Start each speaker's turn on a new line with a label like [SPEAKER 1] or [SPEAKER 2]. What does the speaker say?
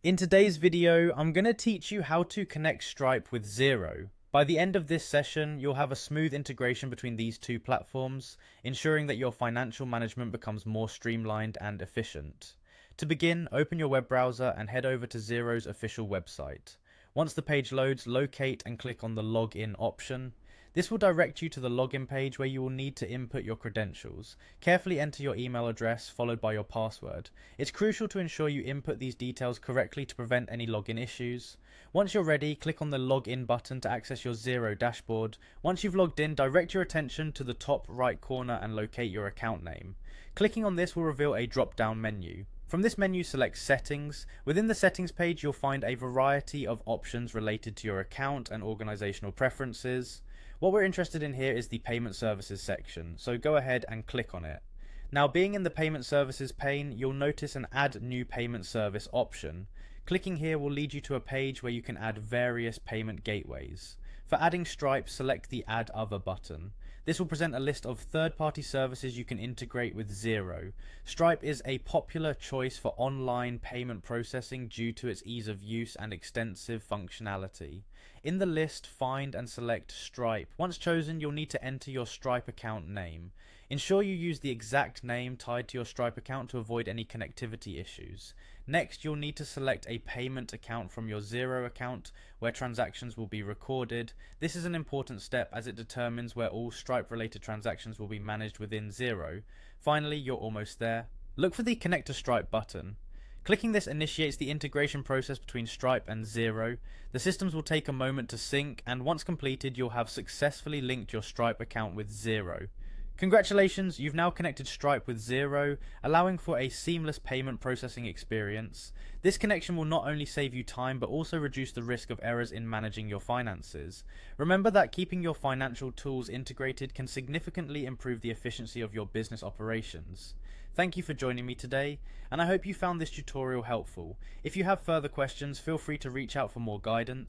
[SPEAKER 1] In today's video, I'm going to teach you how to connect Stripe with Xero. By the end of this session, you'll have a smooth integration between these two platforms, ensuring that your financial management becomes more streamlined and efficient. To begin, open your web browser and head over to Xero's official website. Once the page loads, locate and click on the Login option. This will direct you to the login page where you will need to input your credentials. Carefully enter your email address followed by your password. It's crucial to ensure you input these details correctly to prevent any login issues. Once you're ready, click on the Login button to access your Xero dashboard. Once you've logged in, direct your attention to the top right corner and locate your account name. Clicking on this will reveal a drop-down menu. From this menu, select Settings. Within the Settings page, you'll find a variety of options related to your account and organizational preferences. What we're interested in here is the Payment Services section, so go ahead and click on it. Now, being in the Payment Services pane, you'll notice an Add New Payment Service option. Clicking here will lead you to a page where you can add various payment gateways. For adding Stripe, select the Add Other button. This will present a list of third-party services you can integrate with Xero. Stripe is a popular choice for online payment processing due to its ease of use and extensive functionality. In the list, find and select Stripe. Once chosen, you'll need to enter your Stripe account name. Ensure you use the exact name tied to your Stripe account to avoid any connectivity issues. Next, you'll need to select a payment account from your Xero account where transactions will be recorded. This is an important step as it determines where all Stripe-related transactions will be managed within Xero. Finally, you're almost there. Look for the Connect to Stripe button. Clicking this initiates the integration process between Stripe and Xero. The systems will take a moment to sync, and once completed, you'll have successfully linked your Stripe account with Xero. Congratulations, you've now connected Stripe with Xero, allowing for a seamless payment processing experience. This connection will not only save you time but also reduce the risk of errors in managing your finances. Remember that keeping your financial tools integrated can significantly improve the efficiency of your business operations. Thank you for joining me today, and I hope you found this tutorial helpful. If you have further questions, feel free to reach out for more guidance.